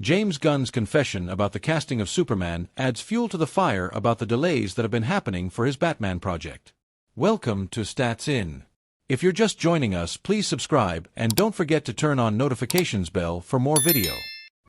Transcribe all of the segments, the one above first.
James Gunn's confession about the casting of Superman adds fuel to the fire about the delays that have been happening for his Batman project. Welcome to Stats In. If you're just joining us, please subscribe and don't forget to turn on notifications bell for more video.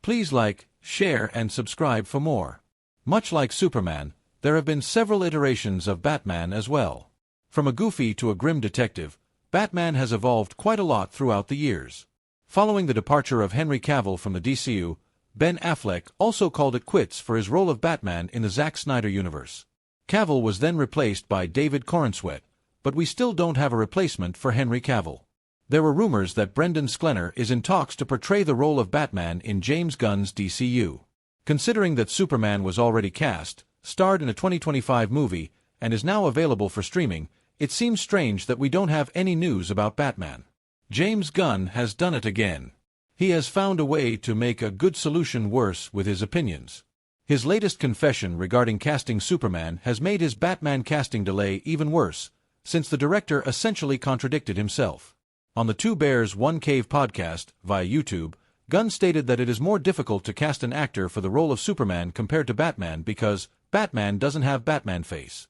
Please like, share and subscribe for more. Much like Superman, there have been several iterations of Batman as well. From a goofy to a grim detective, Batman has evolved quite a lot throughout the years. Following the departure of Henry Cavill from the DCU, Ben Affleck also called it quits for his role of Batman in the Zack Snyder universe. Cavill was then replaced by David Corenswet, but we still don't have a replacement for Henry Cavill. There were rumors that Brendan Sklenar is in talks to portray the role of Batman in James Gunn's DCU. Considering that Superman was already cast, starred in a 2025 movie, and is now available for streaming, it seems strange that we don't have any news about Batman. James Gunn has done it again. He has found a way to make a good solution worse with his opinions. His latest confession regarding casting Superman has made his Batman casting delay even worse, since the director essentially contradicted himself. On the Two Bears One Cave podcast, via YouTube, Gunn stated that it is more difficult to cast an actor for the role of Superman compared to Batman because Batman doesn't have Batman face.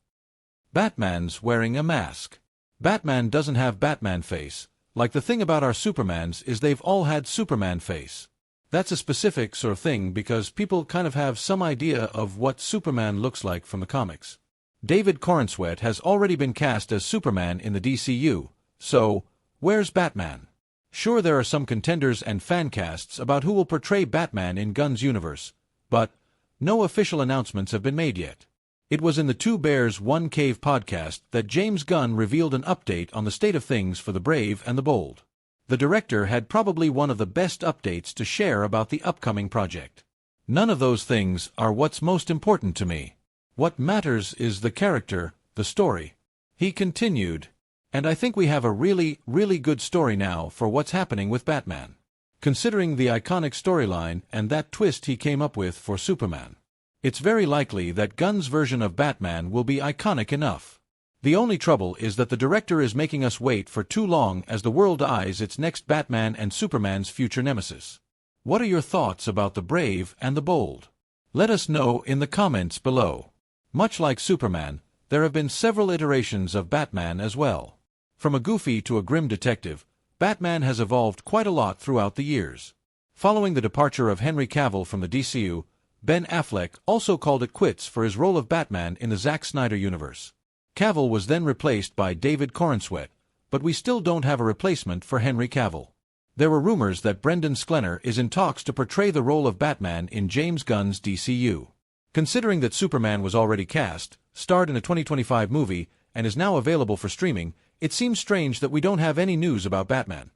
Batman's wearing a mask. Batman doesn't have Batman face. Like the thing about our Supermans is they've all had Superman face. That's a specific sort of thing because people kind of have some idea of what Superman looks like from the comics. David Corenswet has already been cast as Superman in the DCU, so where's Batman? Sure, there are some contenders and fan casts about who will portray Batman in Gunn's universe, but no official announcements have been made yet. It was in the Two Bears One Cave podcast that James Gunn revealed an update on the state of things for the brave and the bold. The director had probably one of the best updates to share about the upcoming project. None of those things are what's most important to me. What matters is the character, the story. He continued, and I think we have a really good story now for what's happening with Batman. Considering the iconic storyline and that twist he came up with for Superman. It's very likely that Gunn's version of Batman will be iconic enough. The only trouble is that the director is making us wait for too long as the world eyes its next Batman and Superman's future nemesis. What are your thoughts about the brave and the bold? Let us know in the comments below. Much like Superman, there have been several iterations of Batman as well. From a goofy to a grim detective, Batman has evolved quite a lot throughout the years. Following the departure of Henry Cavill from the DCU, Ben Affleck also called it quits for his role of Batman in the Zack Snyder universe. Cavill was then replaced by David Corenswet, but we still don't have a replacement for Henry Cavill. There were rumors that Brendan Sklenar is in talks to portray the role of Batman in James Gunn's DCU. Considering that Superman was already cast, starred in a 2025 movie, and is now available for streaming, it seems strange that we don't have any news about Batman.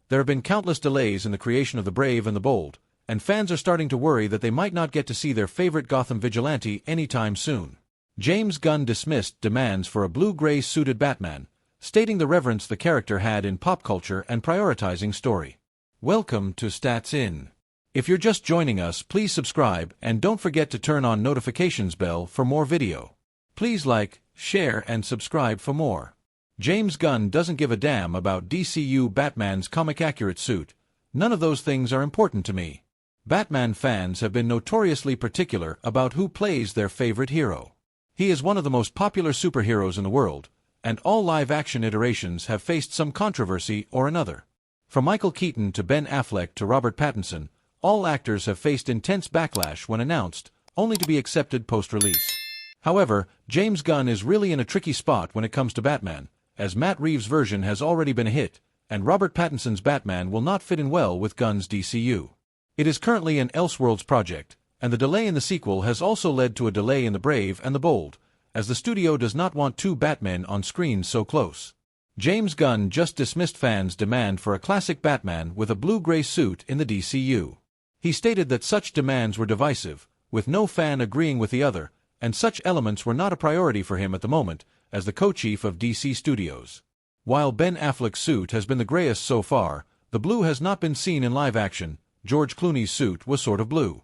There have been countless delays in the creation of the brave and the bold, and fans are starting to worry that they might not get to see their favorite Gotham vigilante anytime soon. James Gunn dismissed demands for a blue-gray suited Batman, stating the reverence the character had in pop culture and prioritizing story. Welcome to Stats In. If you're just joining us, please subscribe and don't forget to turn on notifications bell for more video. Please like, share and subscribe for more. James Gunn doesn't give a damn about DCU Batman's comic-accurate suit. None of those things are important to me. Batman fans have been notoriously particular about who plays their favorite hero. He is one of the most popular superheroes in the world, and all live-action iterations have faced some controversy or another. From Michael Keaton to Ben Affleck to Robert Pattinson, all actors have faced intense backlash when announced, only to be accepted post-release. However, James Gunn is really in a tricky spot when it comes to Batman, as Matt Reeves' version has already been a hit, and Robert Pattinson's Batman will not fit in well with Gunn's DCU. It is currently an Elseworlds project, and the delay in the sequel has also led to a delay in The Brave and the Bold, as the studio does not want two Batmen on screen so close. James Gunn just dismissed fans' demand for a classic Batman with a blue-gray suit in the DCU. He stated that such demands were divisive, with no fan agreeing with the other, and such elements were not a priority for him at the moment, as the co-chief of DC Studios. While Ben Affleck's suit has been the grayest so far, the blue has not been seen in live action. George Clooney's suit was sort of blue.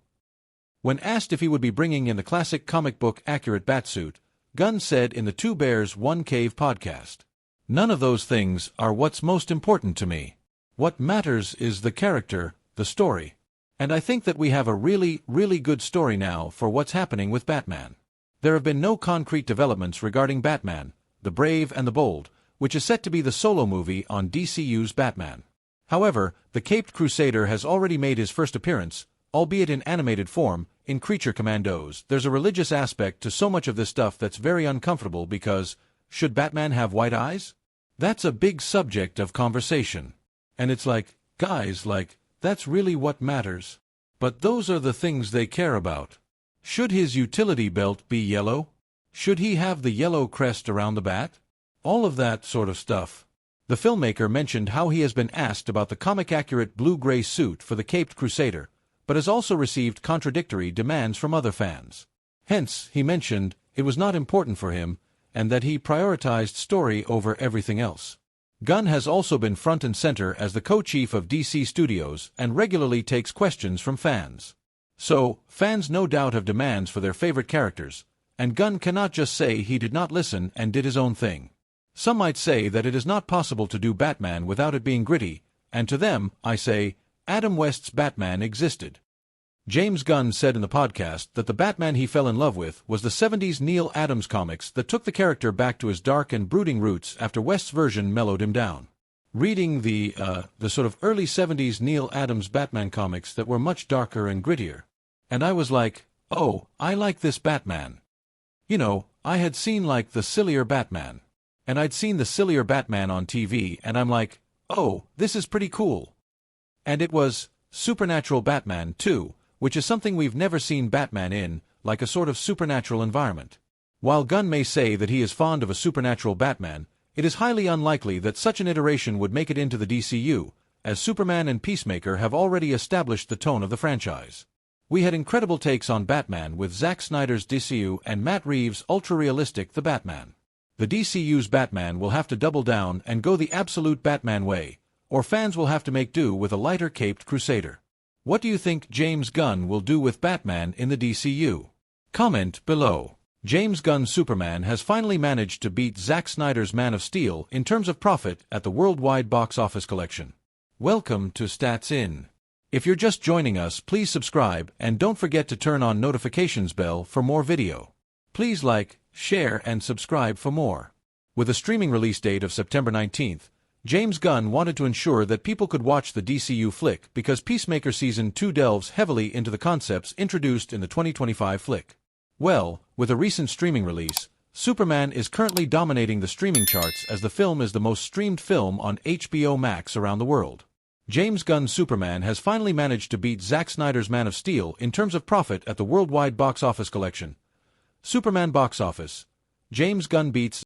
When asked if he would be bringing in the classic comic book accurate Batsuit, Gunn said in the Two Bears One Cave podcast, "None of those things are what's most important to me. What matters is the character, the story." And I think that we have a really, really good story now for what's happening with Batman. There have been no concrete developments regarding Batman, the Brave and the Bold, which is set to be the solo movie on DCU's Batman. However, the Caped Crusader has already made his first appearance, albeit in animated form, in Creature Commandos. There's a religious aspect to so much of this stuff that's very uncomfortable because, should Batman have white eyes? That's a big subject of conversation. And it's like, guys, that's really what matters. But those are the things they care about. Should his utility belt be yellow? Should he have the yellow crest around the bat? All of that sort of stuff. The filmmaker mentioned how he has been asked about the comic-accurate blue-gray suit for the Caped Crusader, but has also received contradictory demands from other fans. Hence, he mentioned, it was not important for him, and that he prioritized story over everything else. Gunn has also been front and center as the co-chief of DC Studios and regularly takes questions from fans. So, fans no doubt have demands for their favorite characters, and Gunn cannot just say he did not listen and did his own thing. Some might say that it is not possible to do Batman without it being gritty, and to them, I say, Adam West's Batman existed. James Gunn said in the podcast that the Batman he fell in love with was the 70s Neil Adams comics that took the character back to his dark and brooding roots after West's version mellowed him down. Reading the sort of early 70s Neil Adams Batman comics that were much darker and grittier. And I was like, oh, I like this Batman. You know, I had seen the sillier Batman. And I'd seen the sillier Batman on TV, and I'm like, oh, this is pretty cool. And it was supernatural Batman, too, which is something we've never seen Batman in, like a sort of supernatural environment. While Gunn may say that he is fond of a supernatural Batman, it is highly unlikely that such an iteration would make it into the DCU, as Superman and Peacemaker have already established the tone of the franchise. We had incredible takes on Batman with Zack Snyder's DCU and Matt Reeves' ultra-realistic The Batman. The DCU's Batman will have to double down and go the absolute Batman way, or fans will have to make do with a lighter Caped Crusader. What do you think James Gunn will do with Batman in the DCU? Comment below. James Gunn's Superman has finally managed to beat Zack Snyder's Man of Steel in terms of profit at the worldwide box office collection. Welcome to Stats In. If you're just joining us, please subscribe and don't forget to turn on notifications bell for more video. Please like, share and subscribe for more. With a streaming release date of September 19th, James Gunn wanted to ensure that people could watch the DCU flick because Peacemaker Season 2 delves heavily into the concepts introduced in the 2025 flick. Well, with a recent streaming release, Superman is currently dominating the streaming charts as the film is the most streamed film on HBO Max around the world. James Gunn's Superman has finally managed to beat Zack Snyder's Man of Steel in terms of profit at the worldwide box office collection. Superman box office. James Gunn beats